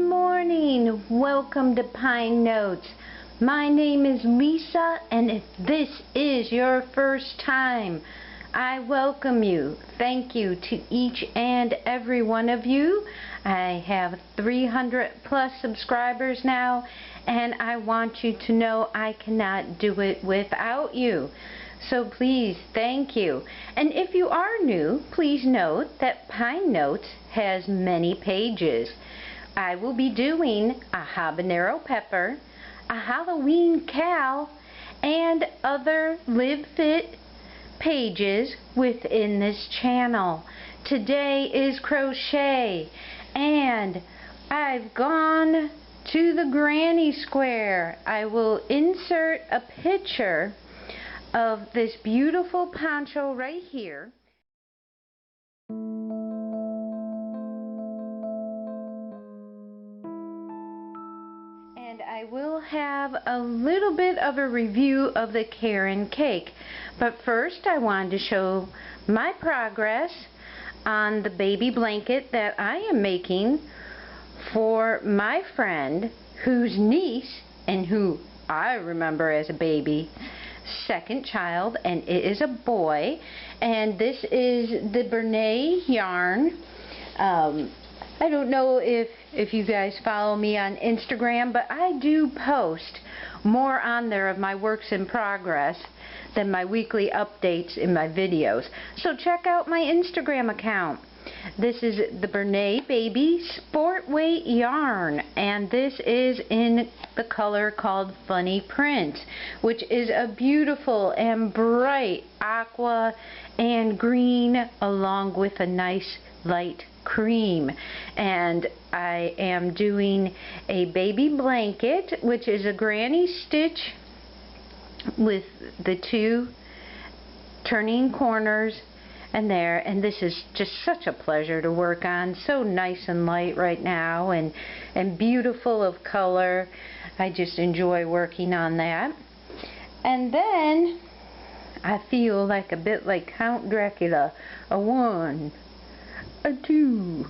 morning. Welcome to Pine Notes. My name is Lisa, and if this is your first time, I welcome you. Thank you to each and every one of you. I have 300 plus subscribers now, and I want you to know I cannot do it without you. So please, thank you. And if you are new, please note that Pine Notes has many pages. I will be doing a habanero pepper, a Halloween cow, and other Live Fit pages within this channel. Today is crochet, and I've gone to the granny square. I will insert a picture of this beautiful poncho right here. And I will have a little bit of a review of the Caron cake. But first I wanted to show my progress on the baby blanket that I am making for my friend whose niece, and who I remember as a baby, second child, and it is a boy. And this is the Caron yarn. I don't know if you guys follow me on Instagram, but I do post more on there of my works in progress than my weekly updates in my videos. So check out my Instagram account. This is the Caron Baby Sport Weight Yarn, and this is in the color called Funny Print, which is a beautiful and bright aqua and green, along with a nice light cream. And I am doing a baby blanket, which is a granny stitch with the two turning corners and there, and this is just such a pleasure to work on. So nice and light right now, and beautiful of color. I just enjoy working on that. And then I feel like a bit like Count Dracula. A 1, a 2,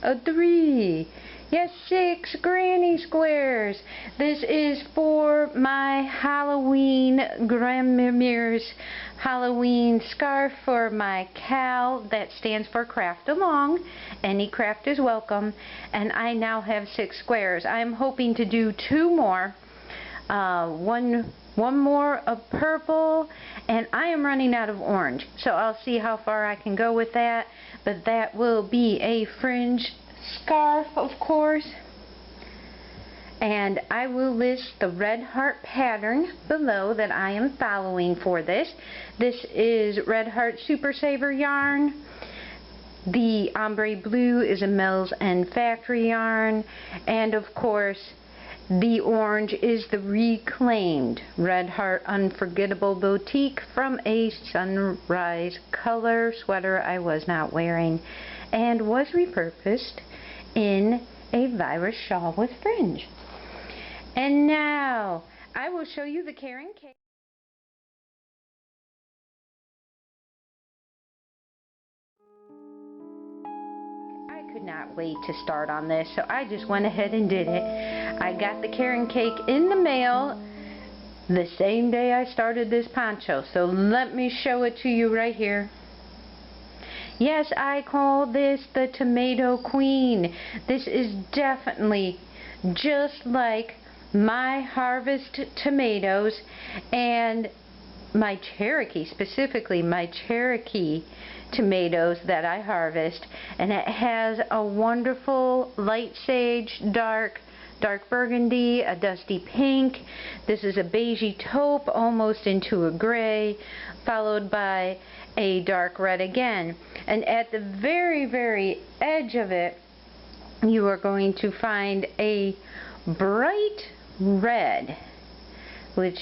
a 3, yes, 6 granny squares. This is for my Halloween Grandma's Halloween scarf for my cow that stands for Craft-A-Long. Any craft is welcome. And I now have 6 squares. I'm hoping to do 2 more. One more of purple, and I am running out of orange. So I'll see how far I can go with that. But that will be a fringe scarf, of course. And I will list the red heart pattern below that I am following for this. This is Red Heart Super Saver yarn. The ombre blue is a Mills and Factory yarn, and of course the orange is the reclaimed Red Heart Unforgettable Boutique from a sunrise color sweater I was not wearing, and was repurposed in a virus shawl with fringe. And now I will show you the Caron cake. I could not wait to start on this, so I just went ahead and did it. I got the Caron cake in the mail the same day I started this poncho, so let me show it to you right here. Yes, I call this the Tomato Queen. This is definitely just like my harvest tomatoes and my Cherokee, specifically my Cherokee tomatoes that I harvest. And it has a wonderful light sage, dark burgundy, a dusty pink. This is a beigey taupe almost into a gray, followed by a dark red again. And at the very, very edge of it, you are going to find a bright red, which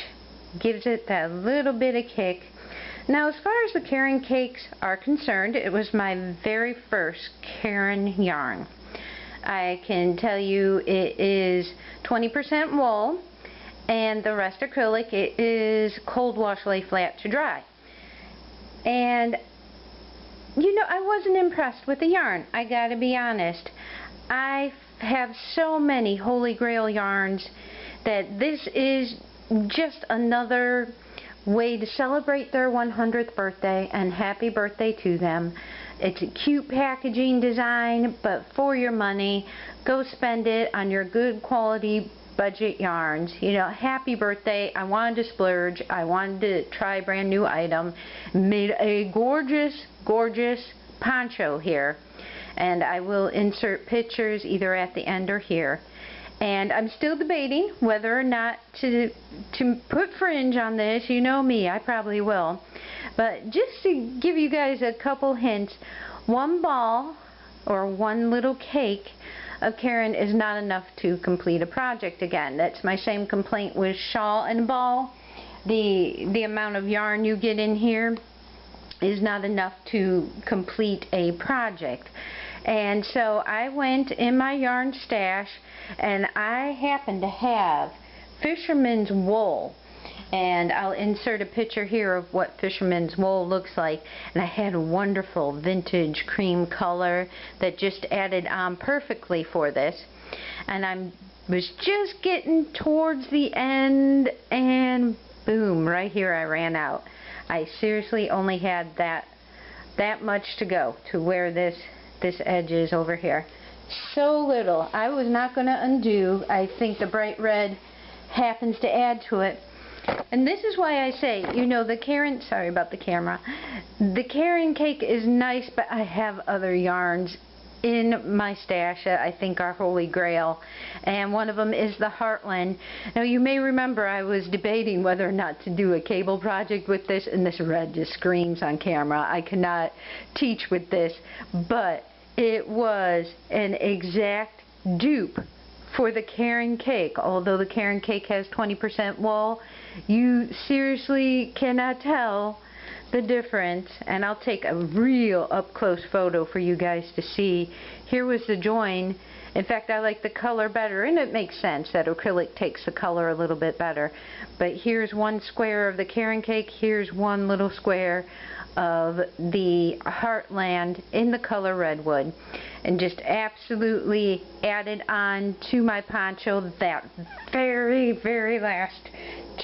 gives it that little bit of kick. Now, as far as the Caron cakes are concerned, it was my very first Caron yarn. I can tell you it is 20% wool and the rest acrylic. It is cold wash, lay flat to dry. And you know, I wasn't impressed with the yarn, I gotta be honest. I have so many Holy Grail yarns that this is just another way to celebrate their 100th birthday, and happy birthday to them. It's a cute packaging design, but for your money, go spend it on your good quality budget yarns. You know, happy birthday. I wanted to splurge. I wanted to try a brand new item. Made a gorgeous, gorgeous poncho here. And I will insert pictures either at the end or here. And I'm still debating whether or not to put fringe on this. You know me, I probably will. But just to give you guys a couple hints, one ball or one little cake of Caron is not enough to complete a project. Again, that's my same complaint with shawl and ball. The amount of yarn you get in here is not enough to complete a project. And so I went in my yarn stash and I happen to have fisherman's wool, and I'll insert a picture here of what fisherman's wool looks like. And I had a wonderful vintage cream color that just added on perfectly for this, and I was just getting towards the end and boom, right here I ran out. I seriously only had that much to go to where this edge is over here. So little. I was not going to undo. I think the bright red happens to add to it. And this is why I say, you know, the Caron, sorry about the camera, the Caron cake is nice, but I have other yarns in my stash that I think are Holy Grail, and one of them is the Heartland. Now you may remember I was debating whether or not to do a cable project with this, and this red just screams on camera. I cannot teach with this, but it was an exact dupe for the Caron cake. Although the Caron cake has 20% wool, you seriously cannot tell the difference. And I'll take a real up close photo for you guys to see. Here was the join. In fact, I like the color better, and it makes sense that acrylic takes the color a little bit better. But here's one square of the Caron cake, here's one little square of the Heartland in the color redwood, and just absolutely added on to my poncho that very, very last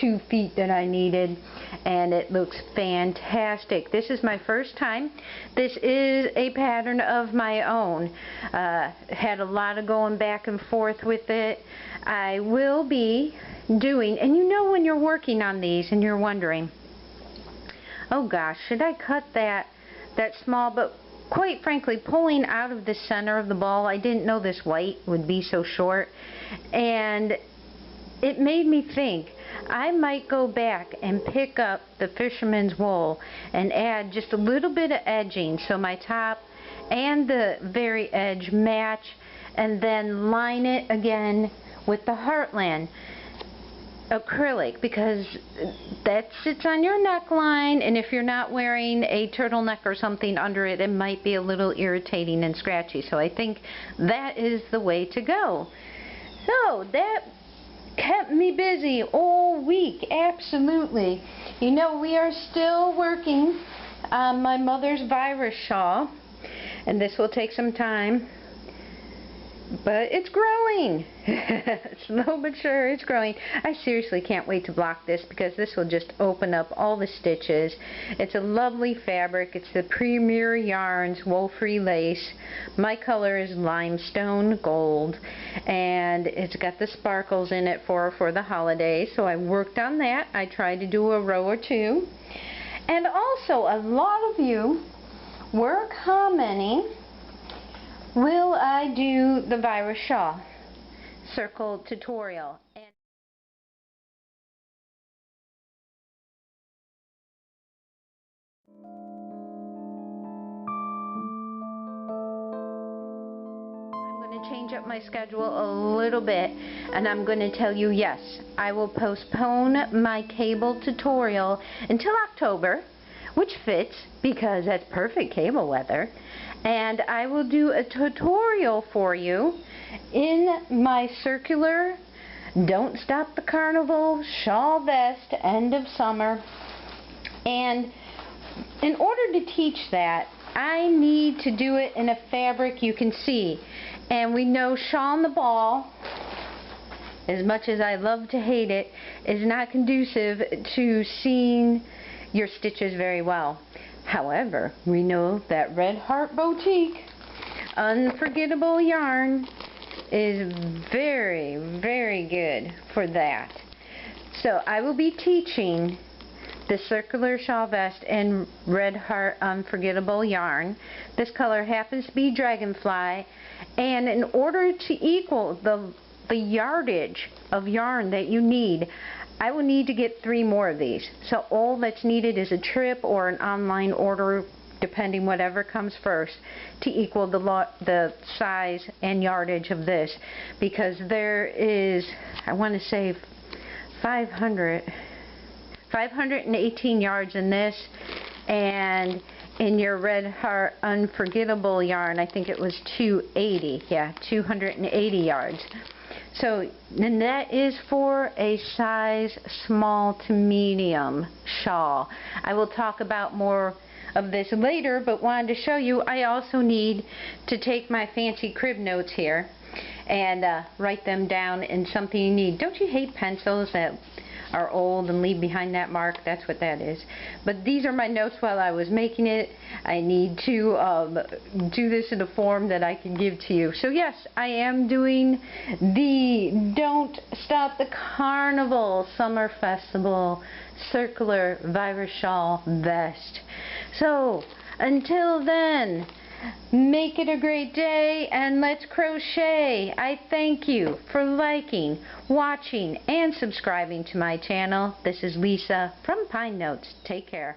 2 feet that I needed, and it looks fantastic. This is my first time. This is a pattern of my own. Had a lot of going back and forth with it. I will be doing, and you know when you're working on these and you're wondering, oh gosh, should I cut that small? But quite frankly, pulling out of the center of the ball, I didn't know this white would be so short, and it made me think I might go back and pick up the fisherman's wool and add just a little bit of edging so my top and the very edge match, and then line it again with the Heartland acrylic, because that sits on your neckline, and if you're not wearing a turtleneck or something under it, it might be a little irritating and scratchy. So I think that is the way to go. So that kept me busy all week, absolutely. You know, we are still working on my mother's virus shawl, and this will take some time, but it's growing. Slow but sure, it's growing. I seriously can't wait to block this, because this will just open up all the stitches. It's a lovely fabric. It's the Premier Yarns wool-free lace. My color is limestone gold, and it's got the sparkles in it for the holidays, so I worked on that. I tried to do a row or two. And also, a lot of you were commenting, will I do the virus shawl circle tutorial? And I'm going to change up my schedule a little bit, and I'm going to tell you, yes, I will postpone my cable tutorial until October, which fits because that's perfect cable weather. And I will do a tutorial for you in my circular Don't Stop the Carnival shawl vest end of summer. And in order to teach that, I need to do it in a fabric you can see. And we know shawl on the ball, as much as I love to hate it, is not conducive to seeing your stitches very well. However, we know that Red Heart Boutique Unforgettable Yarn is very, very good for that. So I will be teaching the circular shawl vest in Red Heart Unforgettable Yarn. This color happens to be Dragonfly, and in order to equal the yardage of yarn that you need, I will need to get 3 more of these. So all that's needed is a trip or an online order, depending whatever comes first, to equal the size and yardage of this, because there is, I want to say, 518 yards in this, and in your Red Heart Unforgettable Yarn, I think it was 280. Yeah, 280 yards. So, and that is for a size small to medium shawl. I will talk about more of this later, but wanted to show you I also need to take my fancy crib notes here and write them down in something you need. Don't you hate pencils that are old and leave behind that mark? That's what that is. But these are my notes while I was making it. I need to do this in a form that I can give to you. So yes, I am doing the Don't Stop the Carnival Summer Festival Circular Virus Shawl Vest. So until then, make it a great day and let's crochet. I thank you for liking, watching, and subscribing to my channel. This is Lisa from Pine Notes. Take care.